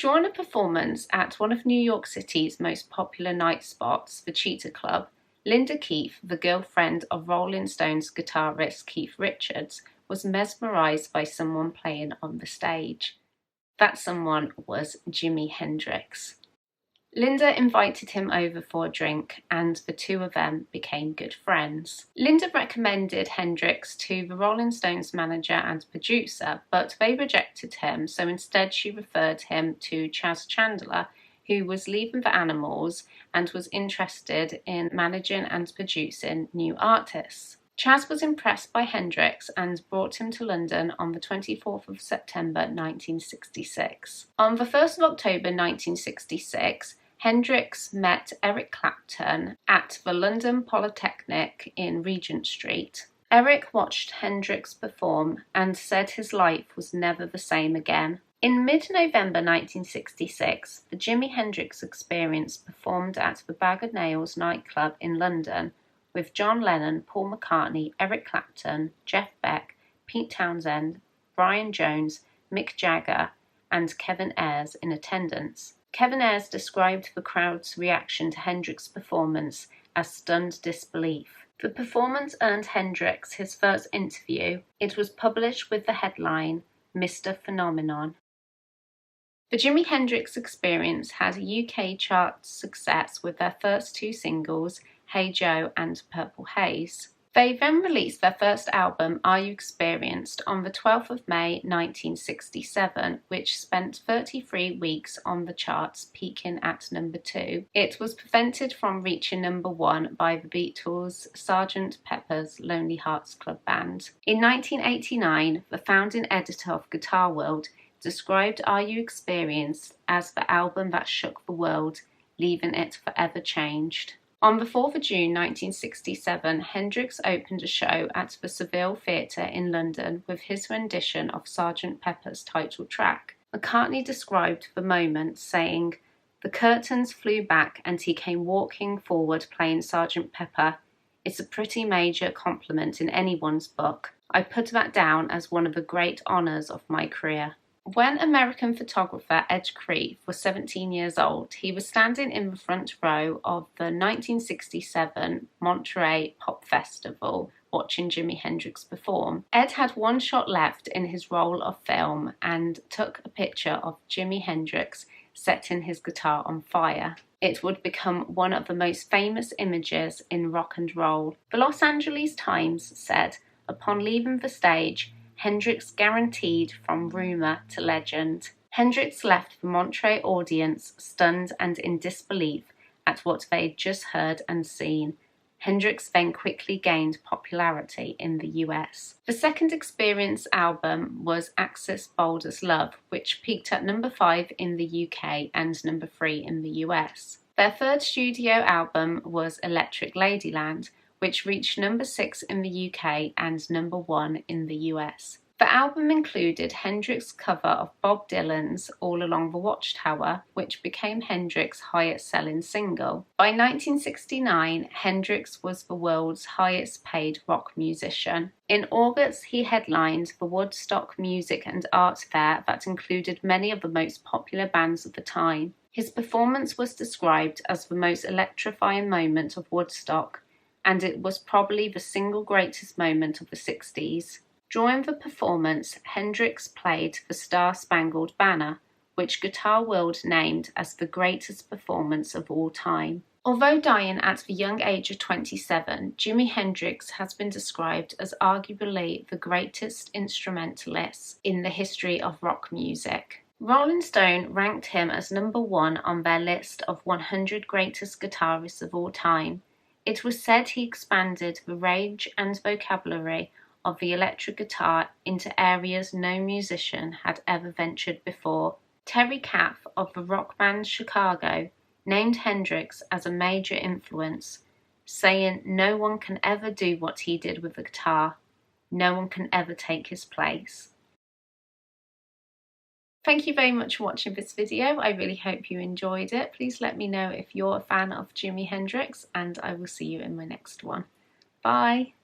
During a performance at one of New York City's most popular night spots, the Cheetah Club, Linda Keith, the girlfriend of Rolling Stones guitarist Keith Richards, was mesmerized by someone playing on the stage. That someone was Jimi Hendrix. Linda invited him over for a drink, and the two of them became good friends. Linda recommended Hendrix to the Rolling Stones manager and producer, but they rejected him, so instead she referred him to Chas Chandler, who was leaving the Animals and was interested in managing and producing new artists. Chas was impressed by Hendrix and brought him to London on the 24th of September 1966. On the 1st of October 1966, Hendrix met Eric Clapton at the London Polytechnic in Regent Street. Eric watched Hendrix perform and said his life was never the same again. In mid-November 1966, the Jimi Hendrix Experience performed at the Bag of Nails nightclub in London with John Lennon, Paul McCartney, Eric Clapton, Jeff Beck, Pete Townshend, Brian Jones, Mick Jagger, and Kevin Ayers in attendance. Kevin Ayers described the crowd's reaction to Hendrix's performance as stunned disbelief. The performance earned Hendrix his first interview. It was published with the headline, Mr. Phenomenon. The Jimi Hendrix Experience had UK chart success with their first two singles, Hey Joe and Purple Haze. They then released their first album, Are You Experienced, on the 12th of May 1967, which spent 33 weeks on the charts, peaking at number 2. It was prevented from reaching number 1 by the Beatles' Sgt. Pepper's Lonely Hearts Club Band. In 1989, the founding editor of Guitar World described Are You Experienced as the album that shook the world, leaving it forever changed. On the 4th of June 1967, Hendrix opened a show at the Savile Theatre in London with his rendition of Sgt. Pepper's title track. McCartney described the moment, saying, "The curtains flew back and he came walking forward playing Sgt. Pepper. It's a pretty major compliment in anyone's book. I put that down as one of the great honours of my career." When American photographer Ed Creef was 17 years old, he was standing in the front row of the 1967 Monterey Pop Festival watching Jimi Hendrix perform. Ed had one shot left in his roll of film and took a picture of Jimi Hendrix setting his guitar on fire. It would become one of the most famous images in rock and roll. The Los Angeles Times said, upon leaving the stage, Hendrix guaranteed from rumour to legend. Hendrix left the Monterey audience stunned and in disbelief at what they'd just heard and seen. Hendrix then quickly gained popularity in the US. The second Experience album was Axis Bold as Love, which peaked at number 5 in the UK and number 3 in the US. Their third studio album was Electric Ladyland, which reached number 6 in the UK and number 1 in the US. The album included Hendrix's cover of Bob Dylan's All Along the Watchtower, which became Hendrix's highest-selling single. By 1969, Hendrix was the world's highest-paid rock musician. In August, he headlined the Woodstock Music and Arts Fair that included many of the most popular bands of the time. His performance was described as the most electrifying moment of Woodstock, and it was probably the single greatest moment of the 60s. During the performance, Hendrix played the Star-Spangled Banner, which Guitar World named as the greatest performance of all time. Although dying at the young age of 27, Jimi Hendrix has been described as arguably the greatest instrumentalist in the history of rock music. Rolling Stone ranked him as number 1 on their list of 100 greatest guitarists of all time. It was said he expanded the range and vocabulary of the electric guitar into areas no musician had ever ventured before. Terry Kath of the rock band Chicago named Hendrix as a major influence, saying no one can ever do what he did with the guitar. No one can ever take his place. Thank you very much for watching this video. I really hope you enjoyed it. Please let me know if you're a fan of Jimi Hendrix, and I will see you in my next one. Bye!